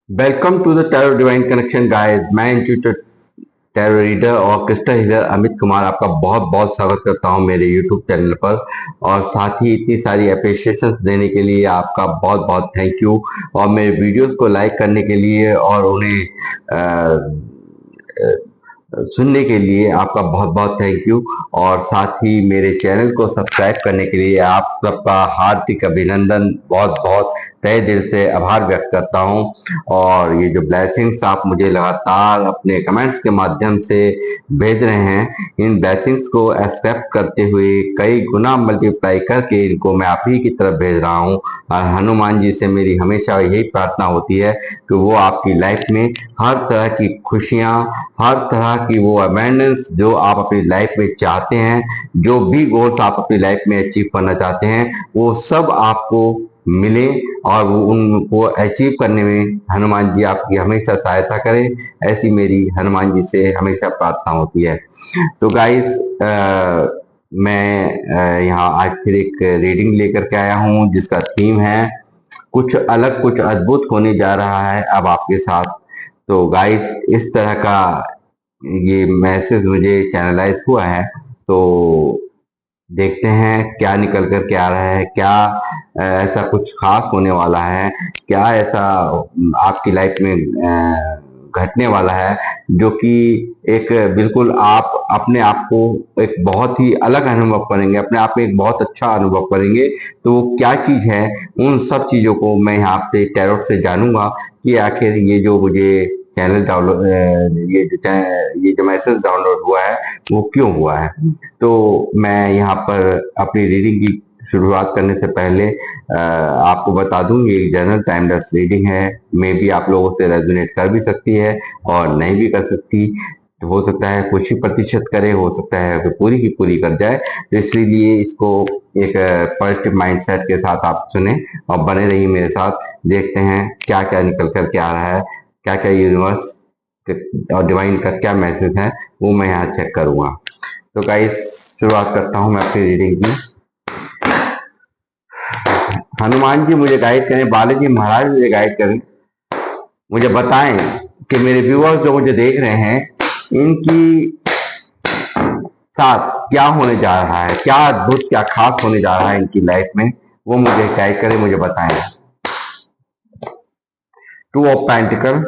Welcome to the tarot divine connection guys. मैं intuitive tarot reader और crystal healer Amit Kumar आपका बहुत बहुत स्वागत करता हूं मेरे यूट्यूब चैनल पर। और साथ ही इतनी सारी अप्रिशिएशन देने के लिए आपका बहुत बहुत थैंक यू। और मेरे वीडियोस को लाइक करने के लिए और उन्हें सुनने के लिए आपका बहुत बहुत थैंक यू। और साथ ही मेरे चैनल को सब्सक्राइब करने के लिए आप सबका हार्दिक अभिनंदन, बहुत बहुत तहे दिल से आभार व्यक्त करता हूं। और ये जो ब्लेसिंग्स आप मुझे लगातार अपने कमेंट्स के माध्यम से भेज रहे हैं, इन ब्लेसिंग्स को एक्सेप्ट करते हुए कई गुना मल्टीप्लाई करके इनको मैं आप ही की तरफ भेज रहा हूं। और हनुमान जी से मेरी हमेशा यही प्रार्थना होती है कि वो आपकी लाइफ में हर तरह की खुशियां, हर तरह की वो अबेंडेंस जो आप अपनी लाइफ में चाहते हैं, जो भी गोल्स आप अपनी लाइफ में अचीव करना चाहते हैं, वो सब आपको मिले। और वो उनको अचीव करने में हनुमान जी आपकी हमेशा सहायता करें, ऐसी मेरी हनुमान जी से हमेशा प्रार्थना होती है। तो गाइस, मैं यहाँ आज फिर एक रीडिंग लेकर के आया हूँ जिसका थीम है कुछ अलग, कुछ अद्भुत होने जा रहा है अब आपके साथ। तो गाइस, इस तरह का ये मैसेज मुझे चैनलाइज हुआ है, तो देखते हैं क्या निकल कर के आ रहा है। क्या ऐसा कुछ खास होने वाला है, क्या ऐसा आपकी लाइफ में घटने वाला है जो कि एक बिल्कुल आप अपने आप को एक बहुत ही अलग अनुभव करेंगे, अपने आप में एक बहुत अच्छा अनुभव करेंगे। तो वो क्या चीज है, उन सब चीजों को मैं यहाँ से टैरोट से जानूंगा कि आखिर ये जो मुझे चैनल डाउनलोड, ये जो मैसेज डाउनलोड हुआ है वो क्यों हुआ है। तो मैं यहाँ पर अपनी रीडिंग की शुरुआत करने से पहले आपको बता दूं, ये एक जनरल टाइमलेस रीडिंग है। मे भी आप लोगों से रेजोनेट कर भी सकती है और नहीं भी कर सकती। तो हो सकता है कुछ ही प्रतिशत करे, हो सकता है कि पूरी की पूरी कर जाए। तो इसलिए इसको एक पॉजिटिव माइंडसेट के साथ आप सुने और बने रहिए मेरे साथ। देखते हैं क्या क्या निकल कर के आ रहा है, क्या क्या यूनिवर्स और डिवाइन का क्या मैसेज है, वो मैं यहाँ चेक करूंगा। तो गाइस, शुरुआत करता हूँ मैं अपनी रीडिंग की। हनुमान जी मुझे गाइड करें, बालाजी महाराज मुझे गाइड करें, मुझे बताएं कि मेरे व्यूअर्स जो मुझे देख रहे हैं, इनकी साथ क्या होने जा रहा है, क्या अद्भुत, क्या खास होने जा रहा है इनकी लाइफ में, वो मुझे गाइड करें, मुझे बताएं। Two of pentacle,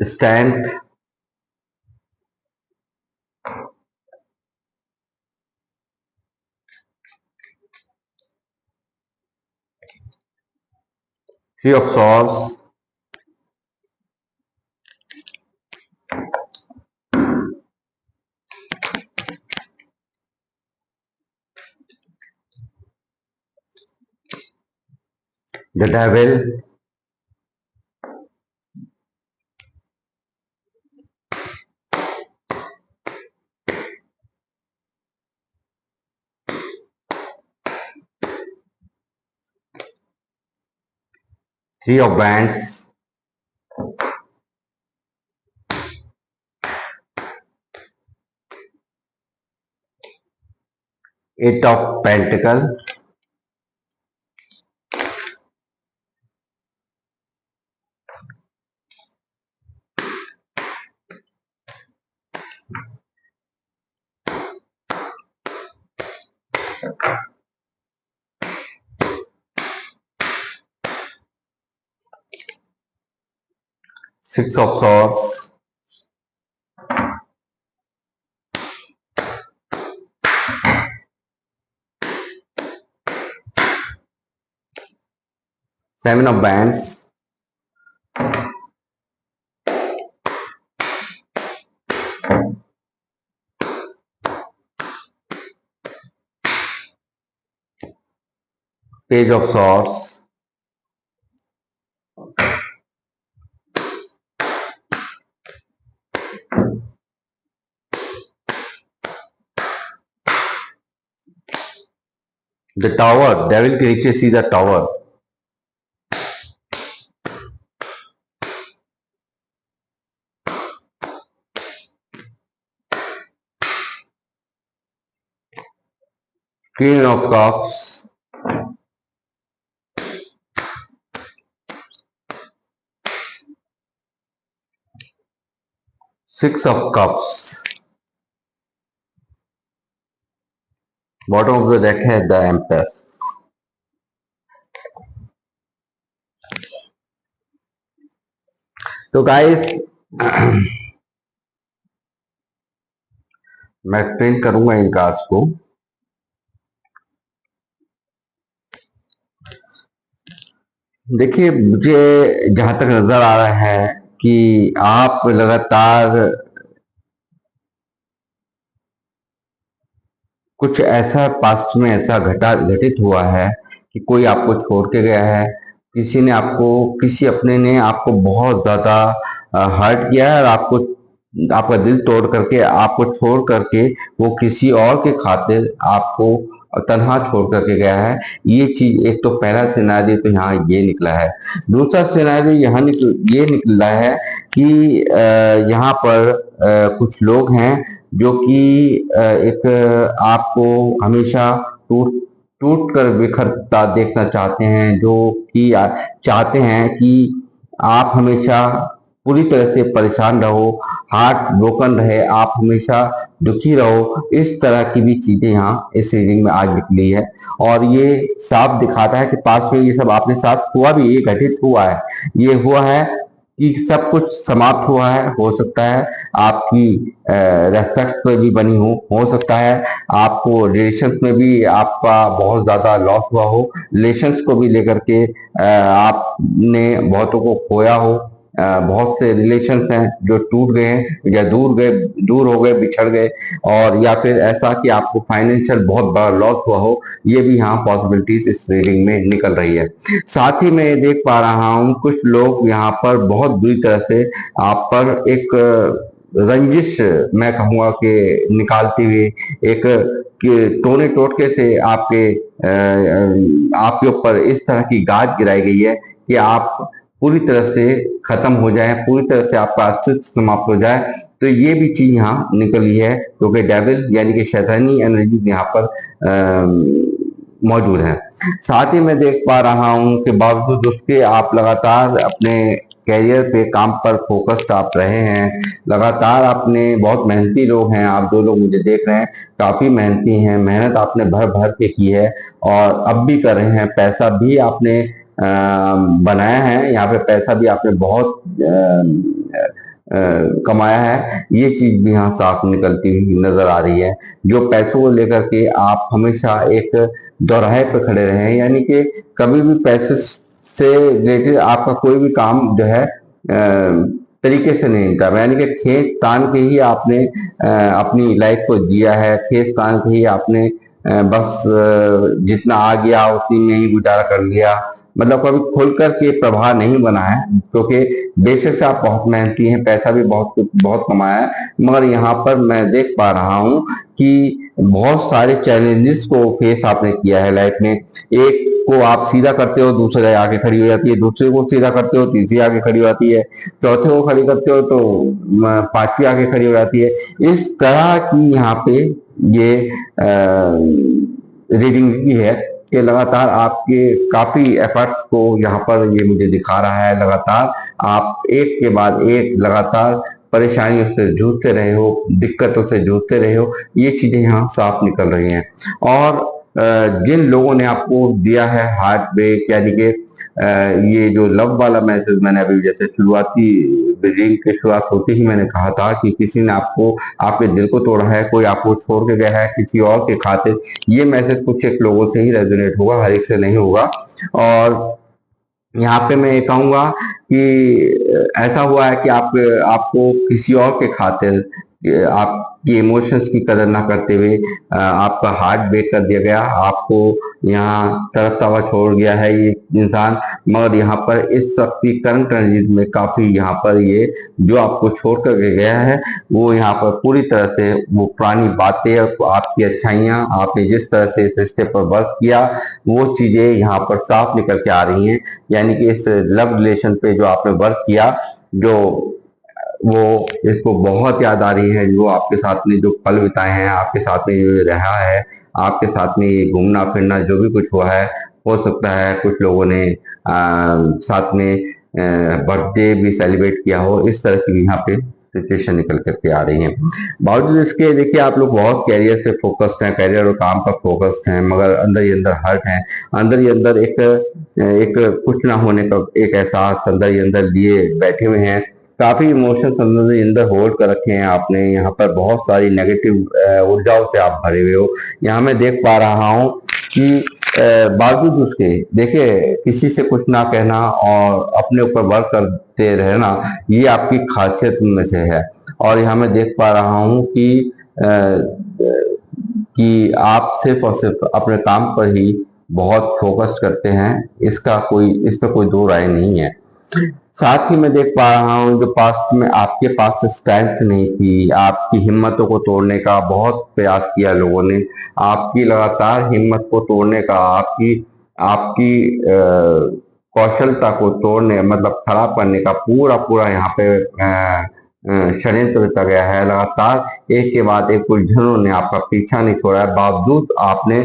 strength, three of swords, the devil, three of wands, eight of pentacle, six of swords, seven of wands, page of swords, the tower, devil के नीचे सीधा tower, Queen of Cups, Six of Cups, bottom of the deck है the Empress। तो guys मैं explain करूंगा इन cards को। देखिए, मुझे जहां तक नजर आ रहा है कि आप लगातार कुछ ऐसा पास्ट में ऐसा घटित हुआ है कि कोई आपको छोड़ के गया है, किसी ने आपको, किसी अपने ने आपको बहुत ज्यादा हर्ट किया है और आपको, आपका दिल तोड़ करके, आपको छोड़ करके वो किसी और के खातिर आपको तन्हा छोड़ करके गया है। ये चीज, एक तो पहला सिनेरियो तो यहाँ ये निकला है। दूसरा सिनेरियो यहाँ ये निकला है कि यहाँ पर कुछ लोग हैं जो कि एक आपको हमेशा टूट टूट कर बिखरता देखना चाहते हैं, जो कि चाहते हैं कि आप हमेशा पूरी तरह से परेशान रहो, हार्ट ब्रोकन रहे, आप हमेशा दुखी रहो। इस तरह की भी चीजें यहाँ इस रीडिंग में आज निकली है और ये साफ दिखाता है कि पास में ये सब आपके साथ हुआ भी, ये घटित हुआ है, ये हुआ है कि सब कुछ समाप्त हुआ है। हो सकता है आपकी रेस्पेक्ट पे भी बनी हो सकता है आपको रिलेशंस में भी आपका बहुत ज्यादा लॉस हुआ हो, रिलेशंस को भी लेकर के आपने बहुतों को खोया हो। बहुत से रिलेशंस हैं जो टूट गए या दूर हो गए, बिछड़ गए, और या फिर ऐसा कि आपको फाइनेंशियल बहुत बड़ा लॉस हुआ हो। ये भी यहाँ पॉसिबिलिटीज इस रीडिंग में निकल रही है। साथ ही मैं ये देख पा रहा हूँ कुछ लोग यहाँ पर बहुत बुरी तरह से आप पर एक रंजिश, मैं कहूंगा कि निकालती हुई एक टोने टोटके से आपके ऊपर इस तरह की गाज गिराई गई है कि आप पूरी तरह से खत्म हो जाए, पूरी तरह से आपका अस्तित्व समाप्त हो जाए। तो ये भी चीज यहाँ निकली है क्योंकि डेविल यानी कि शैतानी एनर्जी यहाँ पर मौजूद है। साथ ही मैं देख पा रहा हूँ कि बावजूद उसके आप लगातार अपने कैरियर पे, काम पर फोकस्ड आप रहे हैं, लगातार आपने, बहुत मेहनती लोग हैं आप, दो लोग मुझे देख रहे हैं, काफी मेहनती हैं, मेहनत आपने भर भर के की है और अब भी कर रहे हैं। पैसा भी आपने बनाया है, यहाँ पे पैसा भी आपने बहुत कमाया है। ये चीज भी यहाँ साफ निकलती हुई नजर आ रही है। जो पैसों को लेकर के आप हमेशा एक दोराहे पे खड़े रहे हैं, यानी कि कभी भी पैसे से रिलेटेड आपका कोई भी काम जो है तरीके से नहीं निकला, यानी कि खेत तान के ही आपने अपनी लाइफ को जिया है, खेत तान के ही आपने बस जितना आ गया उतनी में ही गुजारा कर लिया। मतलब कभी खुल करके प्रभाव नहीं बना है, क्योंकि बेशक से आप बहुत मेहनती हैं, पैसा भी बहुत कमाया है, मगर यहाँ पर मैं देख पा रहा हूँ कि बहुत सारे चैलेंजेस को फेस आपने किया है लाइफ में। एक को आप सीधा करते हो, दूसरे आगे खड़ी हो जाती है, दूसरे को सीधा करते हो, तीसरी आगे खड़ी हो जाती है, चौथे को खड़ी करते हो तो पांचवी आगे खड़ी हो जाती है। इस तरह की यहाँ पे ये रीडिंग की है कि लगातार आपके काफी एफर्ट्स को यहाँ पर ये मुझे दिखा रहा है। लगातार आप एक के बाद एक लगातार परेशानियों से जूझते रहे हो, दिक्कतों से जूझते रहे हो, ये चीजें यहाँ साफ निकल रही हैं। और जिन लोगों ने आपको दिया है हार्ट ब्रेक, यानी कि ये जो लव वाला मैसेज मैंने अभी, जैसे शुरुआती रीडिंग की शुरुआत होते ही मैंने कहा था कि किसी ने आपको, आपके दिल को तोड़ा है, कोई आपको छोड़ के गया है किसी और के खातिर। ये मैसेज कुछ एक लोगों से ही रेजोनेट होगा, हर एक से नहीं होगा। और यहाँ पे मैं ये कहूंगा कि ऐसा हुआ है कि आपको किसी और के खातिर, आपकी इमोशंस की कदर ना करते हुए आपका हार्ट ब्रेक कर दिया गया, आपको यहाँ तरफता हुआ छोड़ गया है ये इंसान। मगर यहाँ पर इस वक्त की करंट एनर्जी में काफी यहाँ पर ये जो आपको छोड़ कर गया है, वो यहाँ पर पूरी तरह से वो पुरानी बातें, आपकी अच्छाइयाँ, आपने जिस तरह से इस रिश्ते पर वर्क किया, वो चीजें यहाँ पर साफ निकल के आ रही हैं। यानी कि इस लव रिलेशन पे जो आपने वर्क किया, जो वो इसको बहुत याद आ रही है, जो आपके साथ में जो पल बिताए हैं, आपके साथ में जो रहा है, आपके साथ में ये घूमना फिरना जो भी कुछ हुआ है। हो सकता है कुछ लोगों ने साथ में बर्थडे भी सेलिब्रेट किया हो, इस तरह की यहाँ पे सिचुएशन निकल करके आ रही है। बावजूद इसके देखिए आप लोग बहुत कैरियर पे फोकस्ड हैं, कैरियर और काम पर फोकस्ड हैं, मगर अंदर ही अंदर हर्ट है, अंदर ही अंदर एक एक कुछ ना होने का एक एहसास अंदर ही अंदर लिए बैठे हुए हैं। काफी इमोशंस अंदर ही अंदर होल्ड कर रखे हैं आपने, यहाँ पर बहुत सारी नेगेटिव ऊर्जाओं से आप भरे हुए हो। यहाँ मैं देख पा रहा हूँ कि बावजूद उसके देखिए किसी से कुछ ना कहना और अपने ऊपर वर्क करते रहना, ये आपकी खासियत में से है। और यहाँ मैं देख पा रहा हूँ कि आप सिर्फ और सिर्फ अपने काम पर ही बहुत फोकस करते हैं, इस पर कोई दो राय नहीं है। साथ ही मैं देख पा रहा हूँ जो पास्ट में आपके पास स्ट्रेंथ नहीं थी, आपकी हिम्मतों को तोड़ने का बहुत प्रयास किया लोगों ने, आपकी लगातार हिम्मत को तोड़ने का, आपकी आपकी कौशलता को तोड़ने मतलब खराब करने का पूरा पूरा यहाँ पे षड्यंत्र रचा गया है। लगातार एक के बाद एक उलझनों ने आपका पीछा नहीं छोड़ा है, बावजूद आपने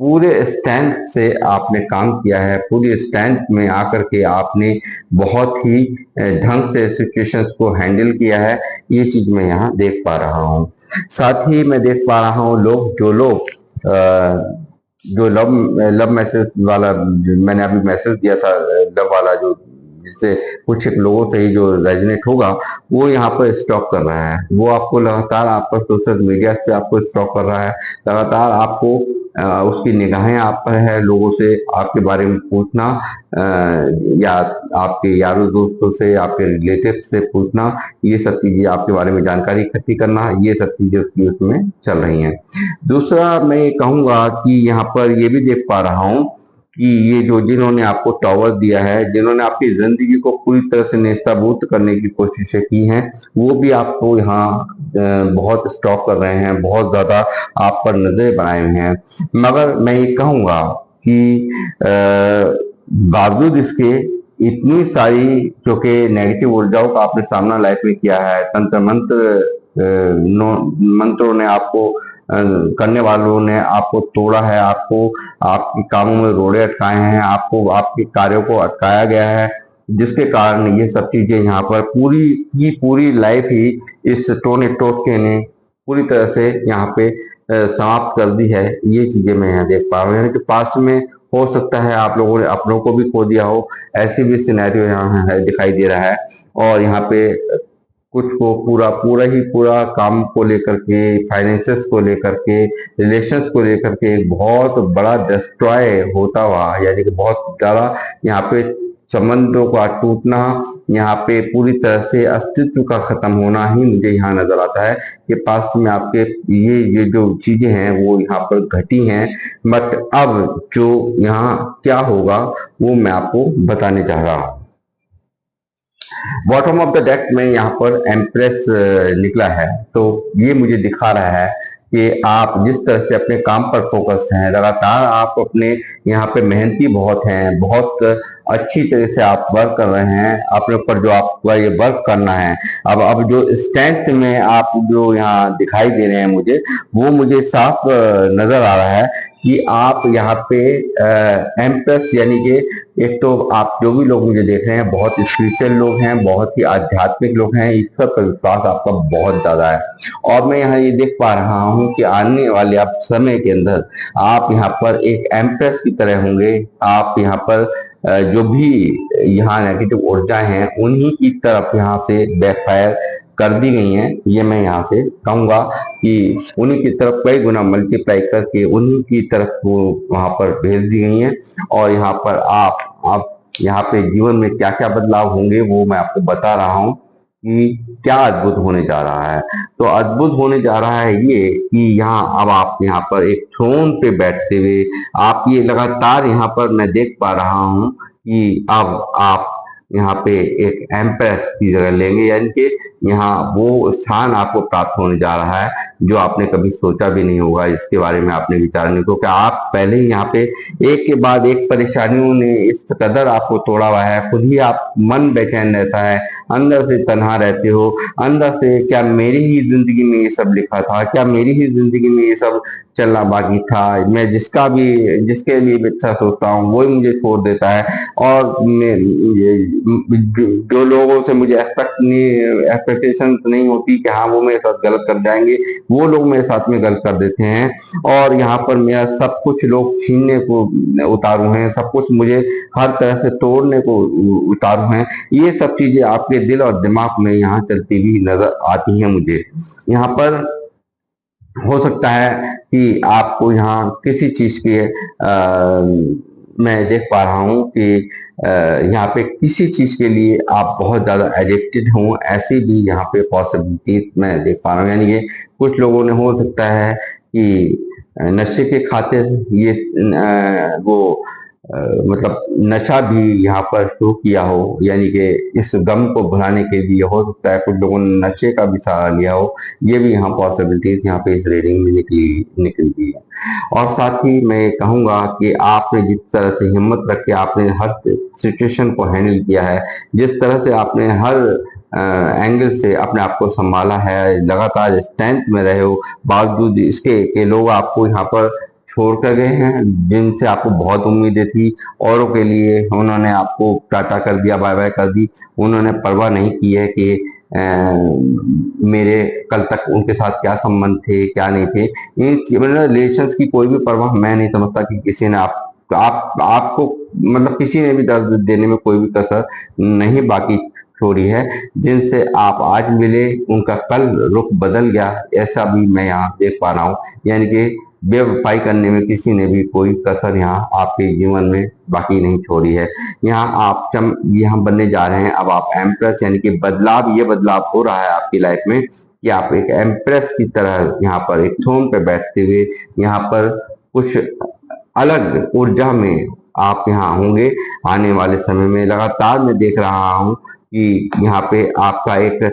पूरे स्टैंड से आपने काम किया है, पूरी स्टैंड में आकर के आपने बहुत ही ढंग से सिचुएशंस को हैंडल किया है। ये चीज मैं यहाँ देख पा रहा हूँ। साथ ही मैं देख पा रहा हूँ जो लव लव मैसेज वाला मैंने अभी मैसेज दिया था, लव वाला जो जिससे कुछ एक लोगों से ही जो रेजोनेट होगा, वो यहाँ पर स्टॉक कर रहा है, वो आपको लगातार आपका सोशल मीडिया पे आपको स्टॉक कर रहा है, लगातार आपको उसकी निगाहें आप पर है, लोगों से आपके बारे में पूछना, या आपके यारों दोस्तों से, आपके रिलेटिव से पूछना, ये सब चीजें आपके बारे में जानकारी इकट्ठी करना, ये सब चीजें उसमें चल रही हैं। दूसरा मैं ये कहूंगा कि यहाँ पर ये भी देख पा रहा हूँ कि ये जो जिन्होंने आपको टॉवर दिया है, जिन्होंने आपकी जिंदगी को पूरी तरह से नेस्ताभूत करने की कोशिशें की हैं, वो भी आपको यहाँ बहुत स्टॉक कर रहे हैं, बहुत ज्यादा आप पर नजरें बनाए हुए हैं। मगर मैं ये कहूंगा कि बावजूद इसके इतनी सारी क्योंकि नेगेटिव ऊर्जाओं का आपने सामना लाइफ में किया है, तंत्र मंत्रों ने आपको करने वालों ने आपको तोड़ा है, आपको आपके कामों में रोड़े अटकाए हैं, आपको आपके कार्यों को अटकाया गया है, जिसके कारण ये सब चीजें यहाँ पर पूरी लाइफ ही इस टोने टोटके ने पूरी तरह से यहाँ पे समाप्त कर दी है। ये चीजें मैं यहाँ देख पा रहा हूँ, यानी कि पास्ट में हो सकता है आप लोगों ने अपनों को भी खो दिया हो, ऐसी भी सिनेरियो यहाँ है दिखाई दे रहा है। और यहाँ पे कुछ को पूरा काम को लेकर के, फाइनेंसेस को लेकर के, रिलेशंस को लेकर के एक बहुत बड़ा डिस्ट्रॉय होता हुआ, यानी कि बहुत ज्यादा यहाँ पे संबंधों का टूटना, यहाँ पे पूरी तरह से अस्तित्व का खत्म होना ही मुझे यहाँ नजर आता है कि पास्ट में आपके ये जो चीजें हैं वो यहाँ पर घटी हैं। बट अब जो यहाँ क्या होगा वो मैं आपको बताने चाह रहा हूँ। बॉटम ऑफ द डेक में यहाँ पर एम्प्रेस निकला है, तो ये मुझे दिखा रहा है कि आप जिस तरह से अपने काम पर फोकस हैं, लगातार आप अपने यहाँ पे मेहनती बहुत हैं, बहुत अच्छी तरह से आप वर्क कर रहे हैं अपने ऊपर, जो आपका ये वर्क करना है। अब जो स्ट्रेंथ में आप जो यहाँ दिखाई दे रहे हैं मुझे, वो मुझे साफ नजर आ रहा है कि आप यहाँ पे एम्प्रेस, यानी कि एक तो आप जो भी लोग मुझे देख रहे हैं बहुत स्पिरिचुअल लोग हैं, बहुत ही आध्यात्मिक लोग हैं, ईश्वर पर विश्वास आपका बहुत ज्यादा है। और मैं यहाँ ये देख पा रहा हूँ कि आने वाले आप समय के अंदर आप यहाँ पर एक एम्प्रेस की तरह होंगे। आप यहाँ पर जो भी यहाँ नेगेटिव ऊर्जा हैं उन्हीं की तरफ यहाँ से बैकफायर कर दी गई हैं। ये मैं यहाँ से कहूंगा कि उन्हीं की तरफ कई गुना मल्टीप्लाई करके उन्हीं की तरफ वो वहां पर भेज दी गई हैं। और यहाँ पर आप यहाँ पे जीवन में क्या क्या बदलाव होंगे वो मैं आपको बता रहा हूँ कि क्या अद्भुत होने जा रहा है। तो अद्भुत होने जा रहा है ये कि यहाँ अब आप यहाँ पर एक थ्रोन पे बैठते हुए आप ये लगातार यहाँ पर मैं देख पा रहा हूँ कि अब आप यहाँ पे एक एम्प्रेस की जगह लेंगे, यानी कि यहाँ वो स्थान आपको प्राप्त होने जा रहा है जो आपने कभी सोचा भी नहीं होगा, इसके बारे में आपने विचार नहीं, क्योंकि आप पहले ही यहाँ पे एक के बाद एक परेशानियों ने इस कदर आपको तोड़ा हुआ है, खुद ही आप मन बेचैन रहता है, अंदर से तनहा रहते हो, अंदर से क्या मेरी ही जिंदगी में ये सब लिखा था, क्या मेरी ही जिंदगी में ये सब चलना बाकी था, मैं जिसके लिए भी अच्छा सोचता हूँ वही मुझे छोड़ देता है, और जो लोगों से मुझे एक्सपेक्टेशन नहीं होती कि हाँ वो मेरे साथ गलत कर जाएंगे, वो लोग मेरे साथ में गलत कर देते हैं, और यहाँ पर मेरा सब कुछ लोग छीनने को उतारू हैं, सब कुछ मुझे हर तरह से तोड़ने को उतारू हैं। ये सब चीजें आपके दिल और दिमाग में यहाँ चलती हुई नजर आती हैं मुझे। यहाँ पर हो सकता है कि आपको यहाँ किसी चीज के मैं देख पा रहा हूँ कि यहाँ पे किसी चीज के लिए आप बहुत ज्यादा एडिक्टेड हो, ऐसी भी यहाँ पे पॉसिबिलिटी मैं देख पा रहा हूँ, यानी कि कुछ लोगों ने हो सकता है कि नशे के खातिर ये वो मतलब नशा भी यहाँ पर शुरू किया हो, यानी कि इस गम को भुलाने के लिए हो सकता है कुछ लोगों ने नशे का भी सहारा लिया हो। ये भी यहाँ पॉसिबिलिटीज यहाँ पे इस रीडिंग में निकलती है। और साथ ही मैं कहूंगा कि आपने जिस तरह से हिम्मत रख के आपने हर सिचुएशन को हैंडल किया है, जिस तरह से आपने हर एंगल से अपने आप को संभाला है, लगातार स्ट्रेंथ में रहे हो, बावजूद इसके कि लोग आपको यहाँ पर छोड़ कर गए हैं जिनसे आपको बहुत उम्मीदें थी, औरों के लिए उन्होंने आपको टाटा कर दिया, बाय बाय कर दी, उन्होंने परवाह नहीं की है कि मेरे कल तक उनके साथ क्या संबंध थे क्या नहीं थे। इन मतलब रिलेशंस की कोई भी परवाह मैं नहीं समझता कि किसी ने आपको मतलब किसी ने भी दर्द देने में कोई भी कसर नहीं बाकी छोड़ी है। जिनसे आप आज मिले उनका कल रुख बदल गया, ऐसा भी मैं यहाँ देख पा रहा हूँ, यानी कि बेवफाई करने में किसी ने भी कोई कसर यहाँ आपके जीवन में बाकी नहीं छोड़ी है। यहाँ बनने जा रहे हैं अब आप एम्प्रेस, यानी कि ये बदलाव हो रहा है आपकी लाइफ में कि आप एक एम्प्रेस की तरह यहाँ पर एक थ्रोन पे बैठते हुए यहाँ पर कुछ अलग ऊर्जा में आप यहाँ होंगे आने वाले समय में। लगातार मैं देख रहा हूँ कि यहाँ पे आपका एक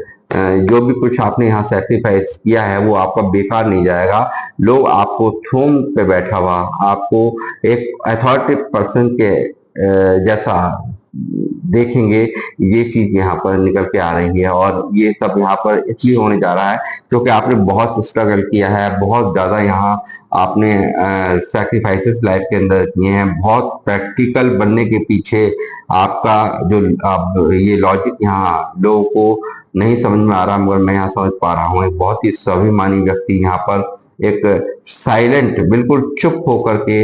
जो भी कुछ आपने यहाँ सेक्रीफाइस किया है वो आपका बेकार नहीं जाएगा। लोग आपको थ्रोन पे बैठा हुआ आपको एक अथॉरिटी पर्सन के जैसा देखेंगे। ये चीज यहाँ पर निकल के आ रही है, और ये सब यहाँ पर इसलिए होने जा रहा है क्योंकि आपने बहुत स्ट्रगल किया है, बहुत ज्यादा यहाँ आपने सैक्रिफाइसेस लाइफ के अंदर किए हैं, बहुत प्रैक्टिकल बनने के पीछे आपका जो ये लॉजिक यहाँ लोगों को नहीं समझ में आ रहा, मगर मैं यहाँ समझ पा रहा हूँ। एक बहुत ही स्वाभिमानी व्यक्ति यहाँ पर एक साइलेंट बिल्कुल चुप होकर के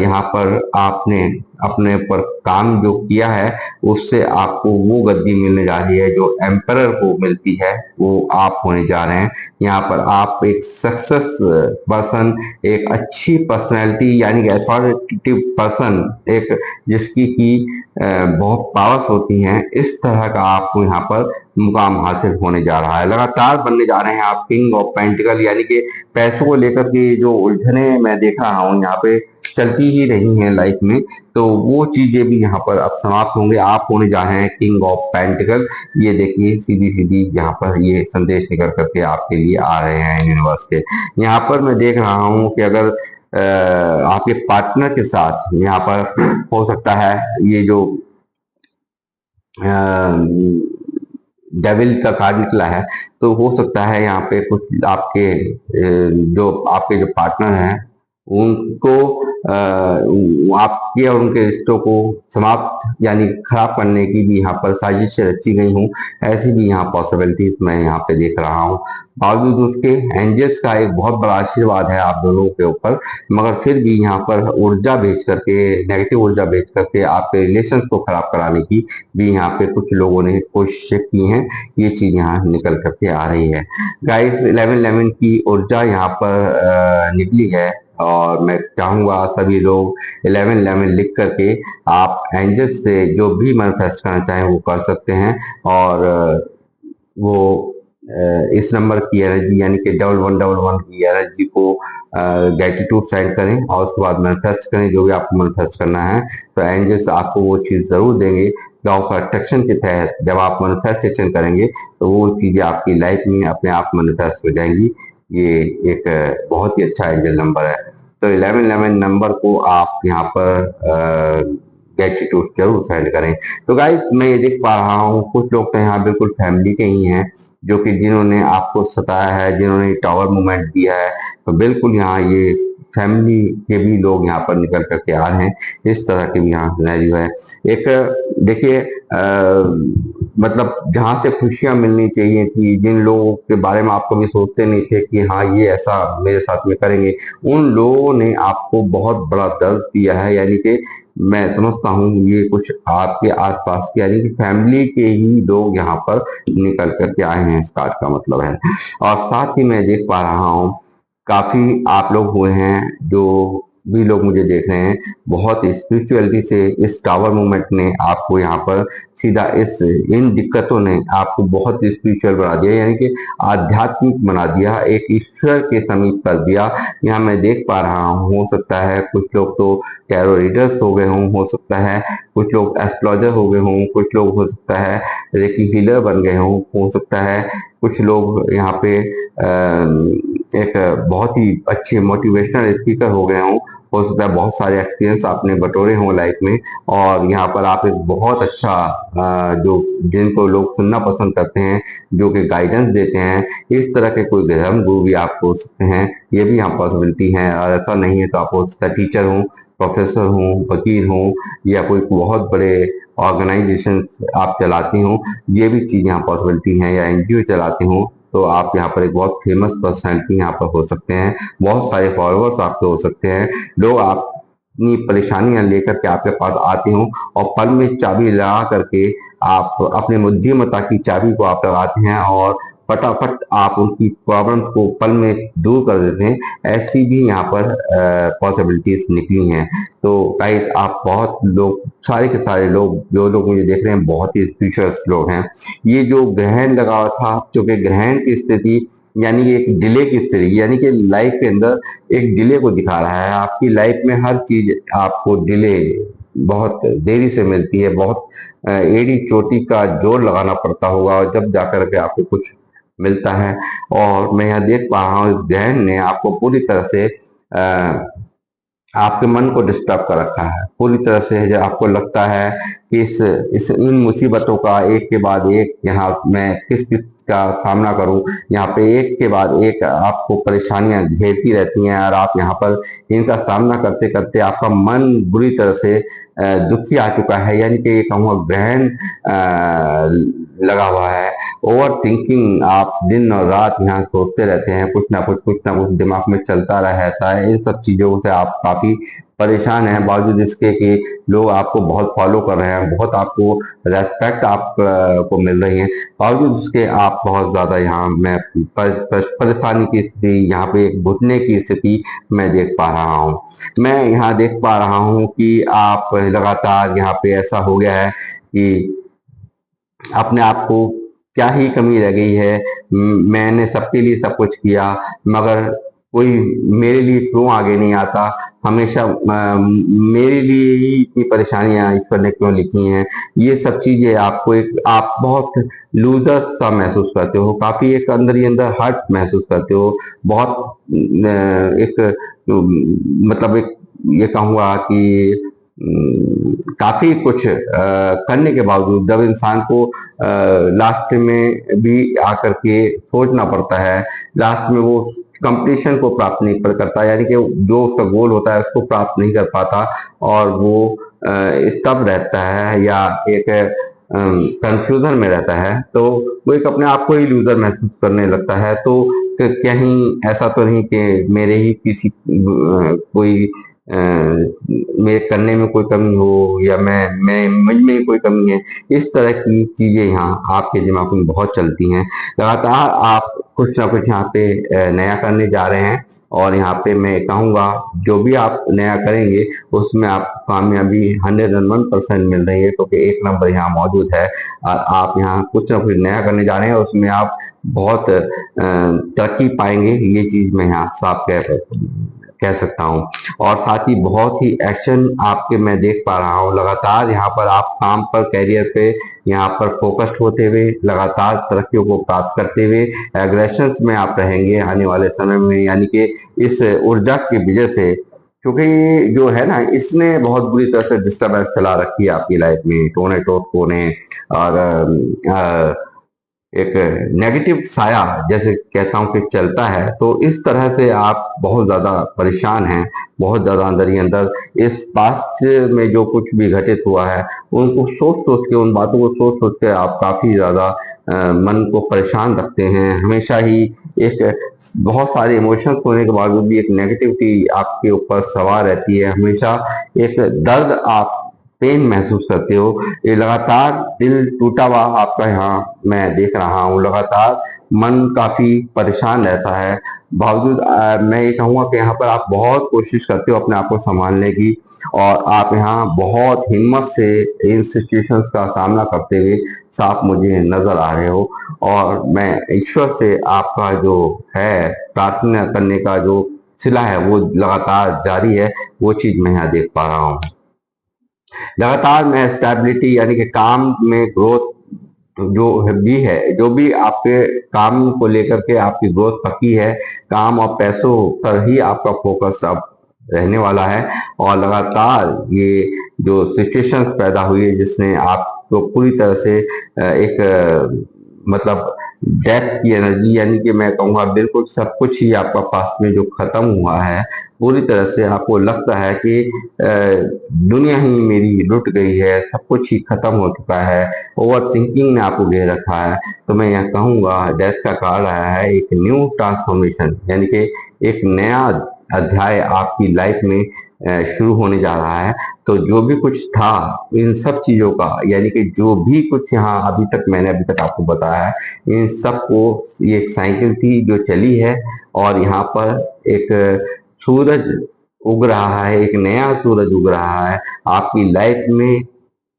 यहाँ पर आपने अपने पर काम जो किया है उससे आपको वो गद्दी मिलने जा रही है जो एम्परर को मिलती है, वो आप होने जा रहे हैं। यहाँ पर आप एक सक्सेस पर्सन, एक अच्छी पर्सनैलिटी यानी कि अथॉरिटेटिव पर्सन, एक जिसकी की बहुत पावर्स होती हैं, इस तरह का आपको यहाँ पर मुकाम हासिल होने जा रहा है। लगातार बनने जा रहे हैं आप किंग ऑफ पेंटिकल, यानी कि पैसों को लेकर के जो उलझने मैं देख रहा हूँ यहाँ पे चलती ही रही हैं लाइफ में, तो वो चीजें भी यहाँ पर अब समाप्त होंगे। आप होने जा रहे हैं किंग ऑफ पेंटिकल। ये देखिए सीधी सीधी यहाँ पर ये संदेश निकल करके आपके लिए आ रहे हैं यूनिवर्स के। यहाँ पर मैं देख रहा हूँ कि अगर आपके पार्टनर के साथ यहाँ पर हो सकता है ये जो डेविल का कार्ड निकला है, तो हो सकता है यहाँ पे कुछ आपके जो पार्टनर हैं उनको आपके और उनके रिश्तों को समाप्त यानी खराब करने की भी यहाँ पर साजिशें रची गई हूँ, ऐसी भी यहाँ पॉसिबिलिटीज मैं यहाँ पे देख रहा हूँ। बावजूद उसके एंजल्स का एक बहुत बड़ा आशीर्वाद है आप दोनों के ऊपर, मगर फिर भी यहाँ पर ऊर्जा भेज करके, नेगेटिव ऊर्जा भेज करके आपके रिलेशंस को खराब कराने की भी यहाँ पे कुछ लोगों ने कोशिशें की हैं। ये चीज यहाँ निकल करके आ रही है। गाइस 1111 की ऊर्जा यहाँ पर निकली है, और मैं चाहूंगा सभी लोग 1111 लिख करके आप एंजल्स से जो भी मैनिफेस्ट करना चाहें वो कर सकते हैं, और वो इस नंबर की एनर्जी यानी कि 1111 की एनर्जी को ग्रेटिट्यूड सेंड करें और उसके बाद मैनिफेस्ट करें जो भी आपको मैनिफेस्ट करना है, तो एंजल्स आपको वो चीज जरूर देंगे लॉ ऑफ अट्रैक्शन के तहत जब आप मैनिफेस्टेशन करेंगे तो वो चीजें आपकी लाइफ में अपने आप मैनिफेस्ट हो जाएंगी। ये एक बहुत ही अच्छा एंजल नंबर है। तो 1111 नंबर को आप यहाँ पर ग्रेटिट्यूड जरूर सेंड करें। तो गाइस मैं ये देख पा रहा हूँ कुछ लोग तो यहाँ बिल्कुल फैमिली के ही हैं जो कि जिन्होंने आपको सताया है, जिन्होंने टावर मूवमेंट दिया है, तो बिल्कुल यहाँ ये फैमिली के भी लोग यहाँ पर निकल करके आ रहे हैं। इस तरह की भी यहाँ सिनेरियो है। एक देखिए मतलब जहां से खुशियां मिलनी चाहिए थी, जिन लोगों के बारे में आप कभी सोचते नहीं थे कि हाँ ये ऐसा मेरे साथ में करेंगे, उन लोगों ने आपको बहुत बड़ा दर्द दिया है। यानी कि मैं समझता हूँ ये कुछ आपके आसपास के यानी कि फैमिली के ही लोग यहाँ पर निकल करके आए हैं, इस कार्ड का मतलब है। और साथ ही मैं देख पा रहा हूँ काफी आप लोग हुए हैं जो भी लोग मुझे देख रहे हैं, बहुत स्पिरिचुअलिटी से इस टावर मूवमेंट ने आपको यहाँ पर सीधा इस इन दिक्कतों ने आपको बहुत स्पिरिचुअल बना दिया, यानी कि आध्यात्मिक बना दिया, एक ईश्वर के समीप कर दिया। यहाँ मैं देख पा रहा हूँ, हो सकता है कुछ लोग तो टैरो रीडर्स हो गए हों, हो सकता है कुछ लोग एस्ट्रोलॉजर हो गए हों, कुछ लोग हो सकता है रेकी हीलर बन गए हों, हो सकता है कुछ लोग यहाँ पे एक बहुत ही अच्छे मोटिवेशनल स्पीकर हो गए हों, हो सकता है बहुत सारे एक्सपीरियंस आपने बटोरे हों लाइफ में, और यहाँ पर आप एक बहुत अच्छा जो जिनको लोग सुनना पसंद करते हैं, जो कि गाइडेंस देते हैं, इस तरह के कोई धर्म गुरु भी आप हो सकते हैं। ये भी यहाँ पॉसिबिलिटी है। और ऐसा नहीं है तो आप हो सकता है टीचर हों, प्रोफेसर हों, वकील हों, या कोई बहुत बड़े ऑर्गेनाइजेशन आप चलाती हों, ये भी चीज यहाँ पॉसिबिलिटी है। या एनजीओ चलाती हों, तो आप यहाँ पर एक बहुत फेमस पर्सनैलिटी यहाँ पर हो सकते हैं, बहुत सारे फॉलोअर्स आपके हो सकते हैं, लोग आप अपनी परेशानियां लेकर के आपके पास आते हो और पल में चाबी लगा करके आप अपने बुद्धिमत्ता की चाबी को आप लगाते हैं और फटाफट आप उनकी प्रॉब्लम्स को पल में दूर कर देते हैं। ऐसी भी यहाँ पर पॉसिबिलिटीज निकली हैं। तो गाइस आप बहुत लोग, सारे के सारे लोग जो लोग मुझे देख रहे हैं, बहुत ही स्पिरिचुअल लोग हैं। ये जो ग्रहण लगा हुआ था, क्योंकि ग्रहण की स्थिति यानी कि एक डिले की स्थिति, यानी कि लाइफ के अंदर एक डिले को दिखा रहा है। आपकी लाइफ में हर चीज आपको डिले, बहुत देरी से मिलती है, बहुत एड़ी चोटी का जोर लगाना पड़ता होगा और जब जाकर के आपको कुछ मिलता है। और मैं यहाँ देख पा रहा हूँ इस ग्रहण ने आपको पूरी तरह से आपके मन को डिस्टर्ब कर रखा है पूरी तरह से। जब आपको लगता है कि इस इन मुसीबतों का एक के बाद एक, यहाँ मैं किस किस का सामना करूं, यहाँ पे एक के बाद एक आपको परेशानियां घेरती रहती हैं और आप यहाँ पर इनका सामना करते करते आपका मन बुरी तरह से दुखी आ चुका है। यानी कि ये कहूँगा ग्रहण लगा हुआ है। ओवर थिंकिंग, आप दिन और रात यहाँ सोचते रहते हैं, कुछ ना कुछ दिमाग में चलता रहता है। इन सब चीजों से आप काफी परेशान हैं, बावजूद इसके कि लोग आपको बहुत फॉलो कर रहे हैं, बहुत आपको रेस्पेक्ट आप को मिल रही है, बावजूद उसके आप बहुत ज्यादा यहाँ मैं परेशानी की स्थिति, यहाँ पे एक घुटने की स्थिति मैं देख पा रहा हूँ। मैं यहाँ देख पा रहा हूँ कि आप लगातार यहाँ पे ऐसा हो गया है कि अपने आप को क्या ही कमी रह गई है। मैंने सबके लिए सब कुछ किया, मगर कोई मेरे लिए क्यों आगे नहीं आता, हमेशा मेरे लिए ही इतनी परेशानियां ईश्वर ने क्यों लिखी हैं। ये सब चीजें आपको एक आप बहुत लूजर सा महसूस करते हो, काफी एक अंदर ही अंदर हर्ट महसूस करते हो, बहुत एक मतलब एक ये कहूँगा कि काफी कुछ करने के बावजूद जब इंसान को लास्ट में भी आकर के सोचना पड़ता है, लास्ट में वो कंप्लीशन को प्राप्त नहीं कर करता, यानी कि जो उसका गोल होता है उसको प्राप्त नहीं कर पाता और वो स्तब्ध रहता है या एक कंफ्यूजन में रहता है, तो वो एक अपने आप को ही लूजर महसूस करने लगता है। तो कहीं ऐसा तो नहीं कि मेरे ही किसी कोई मेरे करने में कोई कमी हो या मैं मुझ में ही कोई कमी है। इस तरह की चीजें यहाँ आपके दिमाग में बहुत चलती हैं। लगातार आप कुछ ना कुछ यहाँ पे नया करने जा रहे हैं और यहाँ पे मैं कहूँगा जो भी आप नया करेंगे उसमें आप कामयाबी 101% मिल रही है, क्योंकि एक नंबर यहाँ मौजूद है और आप यहाँ कुछ ना कुछ नया करने जा रहे हैं, उसमें आप बहुत तरक्की पाएंगे। ये चीज मैं यहाँ साफ कह सकता हूँ। और साथ ही बहुत ही एक्शन आपके मैं देख पा रहा हूँ, लगातार यहाँ पर आप काम पर, कैरियर पे यहाँ पर फोकस्ड होते हुए, लगातार तरक्कियों को प्राप्त करते हुए एग्रेशन में आप रहेंगे आने वाले समय में। यानी कि इस ऊर्जा की वजह से, क्योंकि जो है ना, इसने बहुत बुरी तरह से डिस्टर्बेंस फैला रखी है आपकी लाइफ में, टोने ने। और एक नेगेटिव साया जैसे कहता हूं कि चलता है, तो इस तरह से आप बहुत ज्यादा परेशान हैं, बहुत ज्यादा अंदर ही अंदर इस पास्ट में जो कुछ भी घटित हुआ है उनको सोच सोच के, उन बातों को सोच सोच के आप काफी ज्यादा मन को परेशान रखते हैं। हमेशा ही एक बहुत सारे इमोशंस होने के बावजूद भी एक नेगेटिविटी आपके ऊपर सवार रहती है। हमेशा एक दर्द, आप पेन महसूस करते हो। ये लगातार दिल टूटा हुआ आपका यहाँ मैं देख रहा हूँ, लगातार मन काफी परेशान रहता है। बावजूद मैं ये कहूँगा कि यहाँ पर आप बहुत कोशिश करते हो अपने आप को संभालने की, और आप यहाँ बहुत हिम्मत से इन सिचुएशंस का सामना करते हुए साफ मुझे नजर आ रहे हो। और मैं ईश्वर से आपका जो है प्रार्थना करने का जो सिला है वो लगातार जारी है, वो चीज मैं यहाँ देख पा रहा हूँ। लगातार मैं स्टेबिलिटी यानी कि काम में ग्रोथ जो भी है, जो भी आपके काम को लेकर के आपकी ग्रोथ पक्की है, काम और पैसों पर ही आपका फोकस अब रहने वाला है। और लगातार ये जो सिचुएशंस पैदा हुई है जिसने आपको पूरी तरह से एक मतलब डेथ की एनर्जी, यानी कि मैं कहूँगा बिल्कुल सब कुछ ही आपका पास्ट में जो खत्म हुआ है, पूरी तरह से आपको लगता है कि दुनिया ही मेरी लुट गई है, सब कुछ ही खत्म हो चुका है, ओवर थिंकिंग ने आपको घेर रखा है। तो मैं यह कहूँगा डेथ का कार्ड आया है एक न्यू ट्रांसफॉर्मेशन, यानी कि एक नया अध्याय आपकी लाइफ में शुरू होने जा रहा है। तो जो भी कुछ था इन सब चीजों का, यानी कि जो भी कुछ यहाँ मैंने अभी तक आपको बताया है, इन सब को, ये एक साइकिल थी जो चली है। और यहाँ पर एक सूरज उग रहा है, एक नया सूरज उग रहा है, आपकी लाइफ में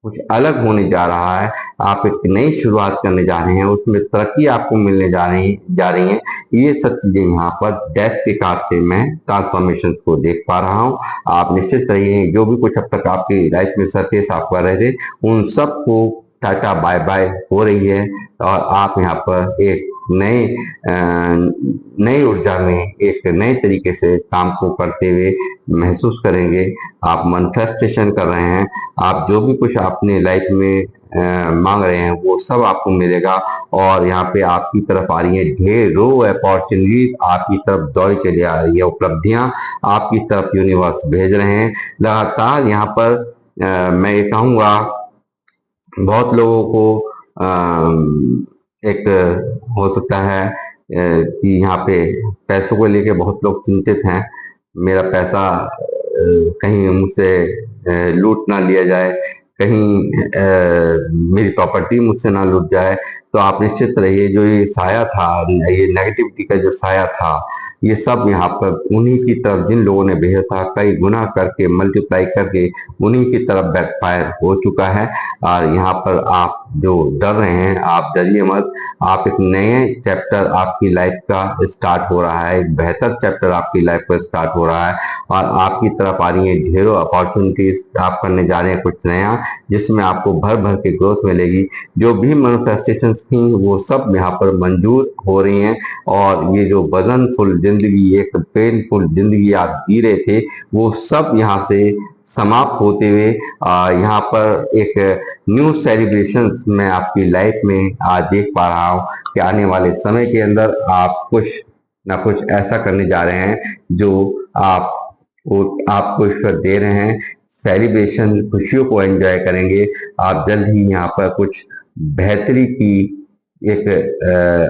कुछ अलग होने जा रहा है। आप एक नई शुरुआत करने जा रहे हैं, उसमें तरक्की आपको मिलने जा रही है। ये सब चीजें यहाँ पर डेथ के कार्ड से मैं ट्रांसफॉर्मेशन को देख पा रहा हूँ। आप निश्चित रहिए, जो भी कुछ अब तक आपकी लाइफ में सरफेस आप कर रहे थे उन सब को टाटा बाय बाय हो रही है। और आप यहाँ पर एक नई ऊर्जा में एक नए तरीके से काम को करते हुए महसूस करेंगे। आप मैनिफेस्टेशन कर रहे हैं, आप जो भी कुछ आपने लाइफ में मांग रहे हैं वो सब आपको मिलेगा। और यहाँ पे आपकी तरफ आ रही है ढेरों अपॉर्चुनिटी, आपकी तरफ दौड़ चली आ रही है, उपलब्धियां आपकी तरफ यूनिवर्स भेज रहे हैं लगातार। यहाँ पर मैं ये कहूँगा बहुत लोगों को एक हो सकता है कि यहाँ पे पैसों को लेके बहुत लोग चिंतित हैं, मेरा पैसा कहीं मुझसे लूट ना लिया जाए, कहीं मेरी प्रॉपर्टी मुझसे ना लूट जाए। तो आप निश्चित रहिए, जो ये साया था, ये नेगेटिविटी का जो साया था, ये सब यहाँ पर उन्हीं की तरफ, जिन लोगों ने भेजा था, कई गुना करके मल्टीप्लाई करके उन्हीं की तरफ बैकफायर हो चुका है। और यहाँ पर आप जो डर रहे हैं, आप डरिए मत। आप एक नए चैप्टर आपकी लाइफ का स्टार्ट हो रहा है, एक बेहतर चैप्टर आपकी लाइफ का स्टार्ट हो रहा है। और आपकी तरफ आ रही है ढेरों अपॉर्चुनिटीज, आप करने जा रहे हैं कुछ नया, जिसमें आपको भर भर के ग्रोथ मिलेगी। जो भी मैनिफेस्टेशन थी वो सब यहाँ पर मंजूर हो रही हैं। और ये जो वजनफुल जिंदगी, एक पेनफुल जिंदगी आप जी रहे थे, वो सब यहाँ से समाप्त होते हुए यहाँ पर एक न्यू सेलिब्रेशंस मैं आपकी लाइफ में आज देख पा रहा हूँ कि आने वाले समय के अंदर आप कुछ ना कुछ ऐसा करने जा रहे हैं जो आपको ईश्वर दे रहे हैं। सेलिब्रेशन, खुशियों को एंजॉय करेंगे आप जल्द ही। यहाँ पर कुछ बेहतरी की एक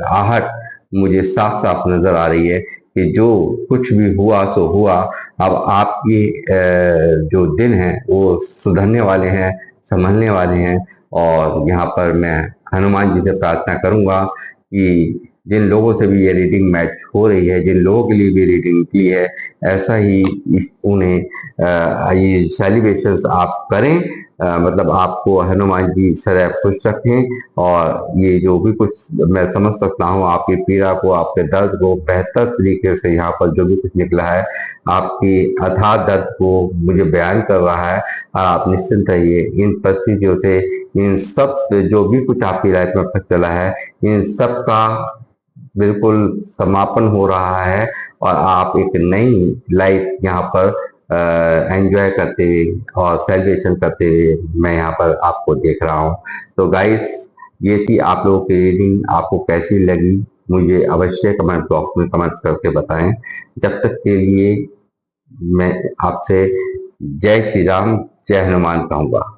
आहट मुझे साफ साफ नजर आ रही है कि जो कुछ भी हुआ सो हुआ। अब आपकी जो दिन है वो सुधरने वाले हैं, संभलने वाले हैं। और यहाँ पर मैं हनुमान जी से प्रार्थना करूंगा कि जिन लोगों से भी ये रीडिंग मैच हो रही है, जिन लोगों के लिए भी रीडिंग निकली है, ऐसा ही उन्हें ये सेलिब्रेशंस आप करें मतलब आपको हनुमान जी सदैव खुश रखें, और ये जो भी कुछ मैं समझ सकता हूँ आपकी पीड़ा को, आपके दर्द को बेहतर तरीके से यहाँ पर जो भी कुछ निकला है, आपकी अथाह दर्द को मुझे बयान कर रहा है। आप निश्चिंत रहिए, इन परिस्थितियों से, इन सब जो भी कुछ आपकी लाइफ में अब तक चला है, इन सब का बिल्कुल समापन हो रहा है, और आप एक नई लाइफ यहाँ पर एंजॉय करते हुए और सेलिब्रेशन करते हुए मैं यहाँ पर आपको देख रहा हूँ। तो गाइस, ये थी आप लोगों की रीडिंग। आपको कैसी लगी मुझे अवश्य कमेंट बॉक्स में कमेंट्स करके बताएं। जब तक के लिए मैं आपसे जय श्री राम, जय हनुमान कहूंगा।